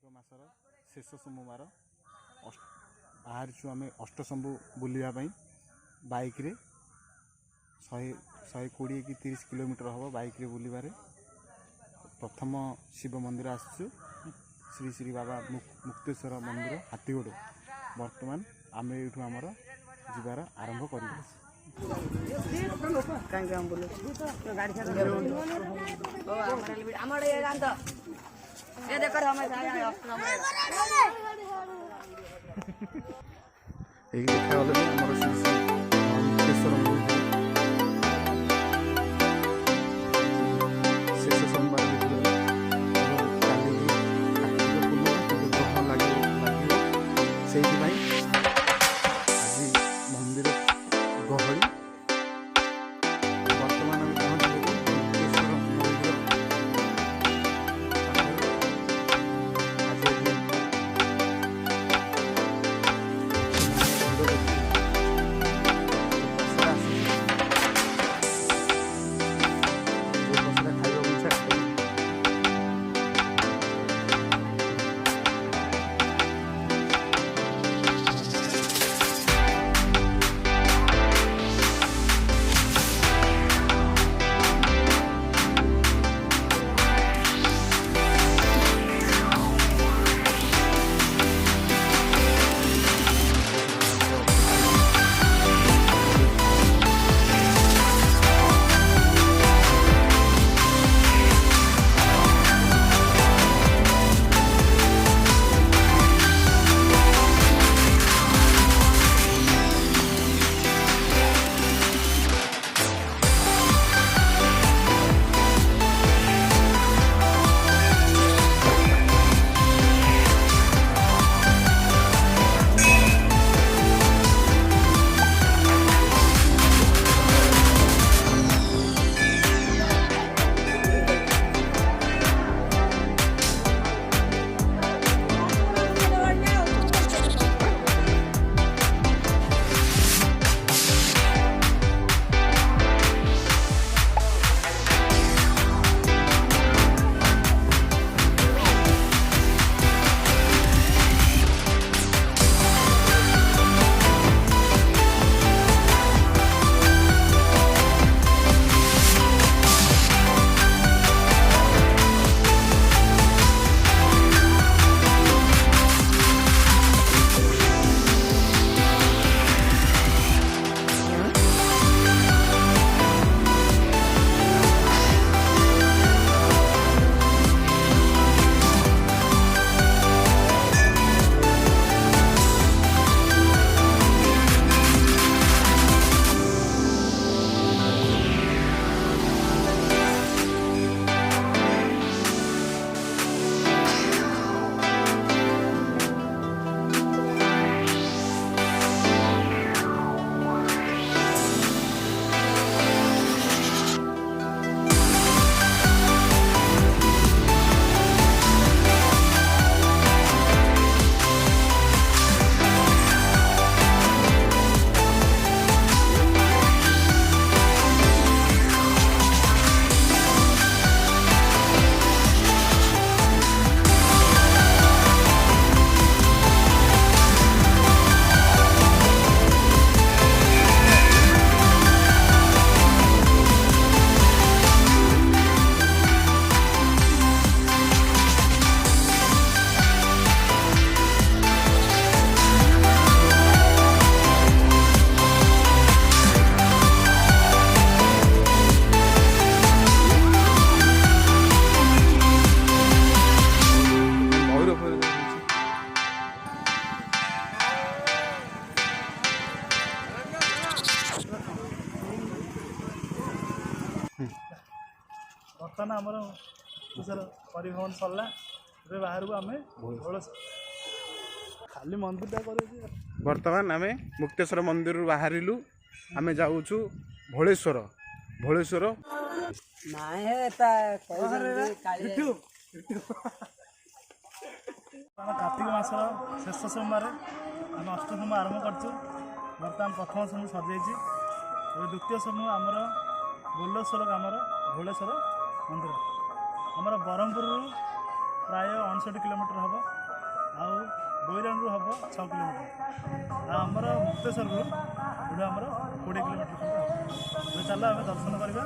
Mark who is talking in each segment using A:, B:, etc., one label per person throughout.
A: कार्तिक मासर शेष सोमवार बाहर आम अष्टशंभु बुलिया बाइक रे 120 कि 30 किलोमीटर हम बाइक रे बुलबारे प्रथम शिव मंदिर आसु श्री श्री बाबा मुक्तेश्वर मंदिर हाथीगोड़ बर्तमान आम यू आमर जीवार आरंभ कर
B: बर्तमान आमर परिभ्रमण सरला बाहर को आम खाली मंदिर
A: बर्तमान आम मुक्तेश्वर मंदिर बाहरिलु आम जाऊँ भोलेश्वर भोलेश्वर
B: कार्तिक मास शेष सोमवार आम अष्टसोम आरंभ कर बर्तमान प्रथम सोम सजाई द्वितीय सोम आमर बोलेश्वर ग्रामर भोलेश्वर मंदिर आमर ब्रह्मपुर प्राय 59 किलोमीटर हम आउ बैराणु हम 6 किलोमीटर आमर मुक्तेश्वर ये आमर 20 किलोमीटर हम चल आम दर्शन करवा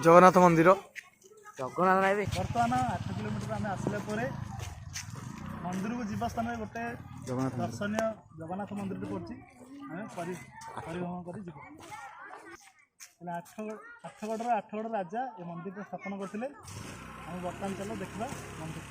C: जगन्नाथ मंदिर
B: जगन्नाथ नाई बर्तमान 8 किलोमीटर आम आसला मंदिर को जीवा स्थान गोटे दर्शनीय जगन्नाथ मंदिर पड़ी आम परिभ्रमण कर आठगढ़ राजा ये मंदिर स्थापन करते आम बर्तमान चलो देखा मंदिर।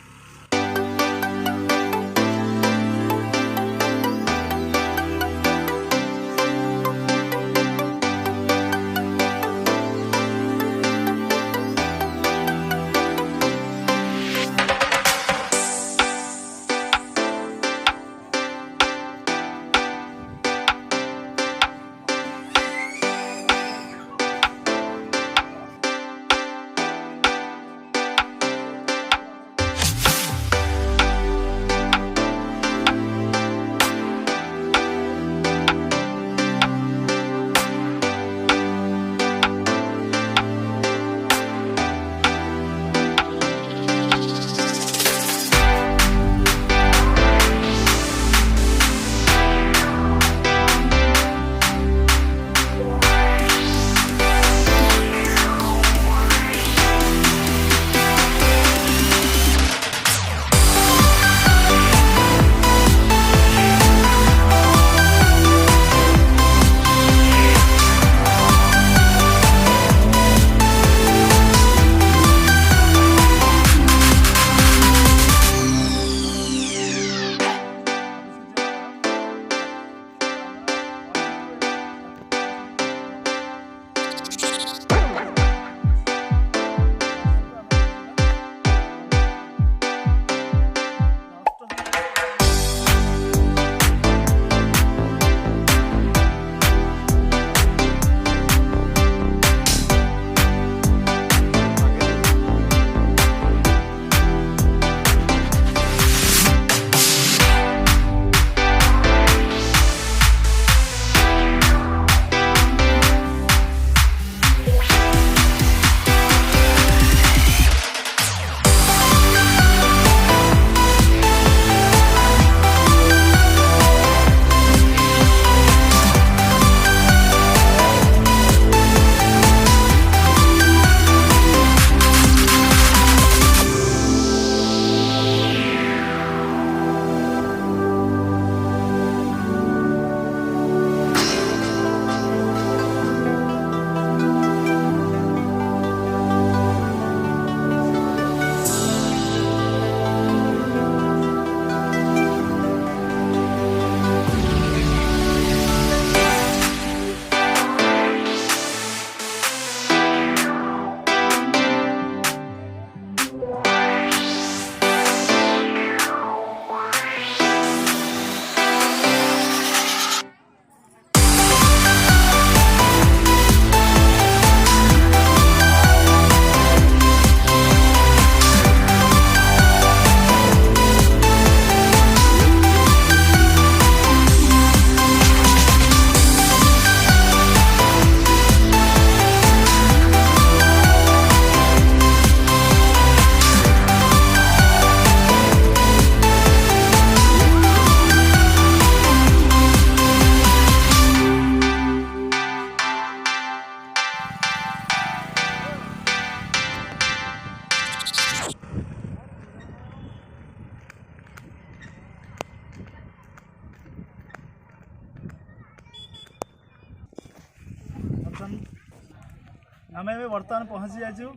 B: आम बर्तमान पहुँची जाइए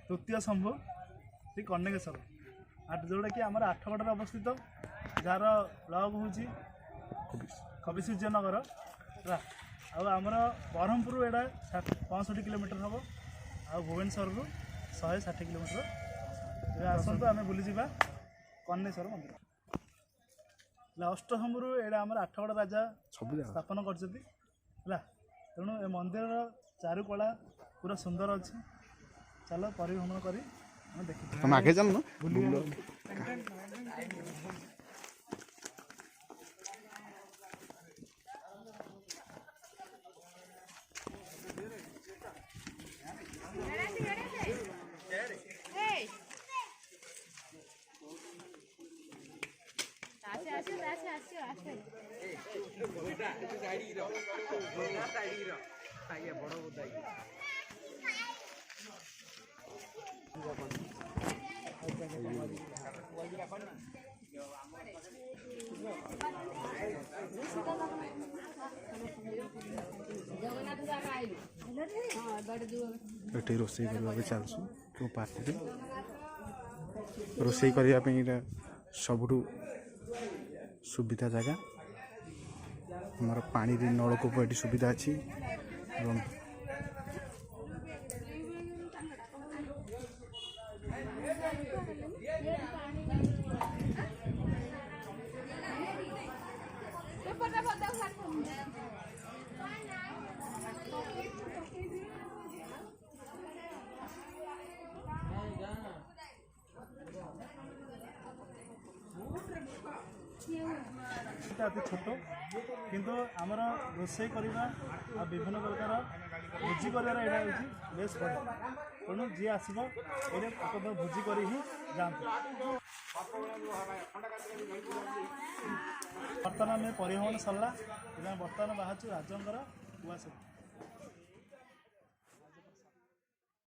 B: तृतीय शंभु श्री कन्यकेश्वर जोटा कि आम आठगड़े अवस्थित जार ब्लॉक हूँ खबिसूर्यनगर आमर ब्रह्मपुर एटा 65 किलोमीटर हम आ भुवनेश्वर 160 किलोमीटर आसतु आम बुली जा कन्येश्वर मंदिर अष्टशंभु एटा आम आठगड़ राजा स्थापन कर तेणु ए मंदिर चारुकला पूरा सुंदर अच्छी चलो परिभ्रमण करी देखी
A: तुम आगे चल ये रोषे करने चलू पार्टी रोषे करने सबुठ सुविधा जगह हमार पानी नलकूप ये सुविधा अच्छी
B: अति छोट किंतु आमर रोषे करवा विभिन्न प्रकार भोजी कर बेस बढ़िया तेणु जी आसब ये भोजी कर ही जातु बर्तमान परिवहन सरला बर्तमान बाहर राजंकर उआस।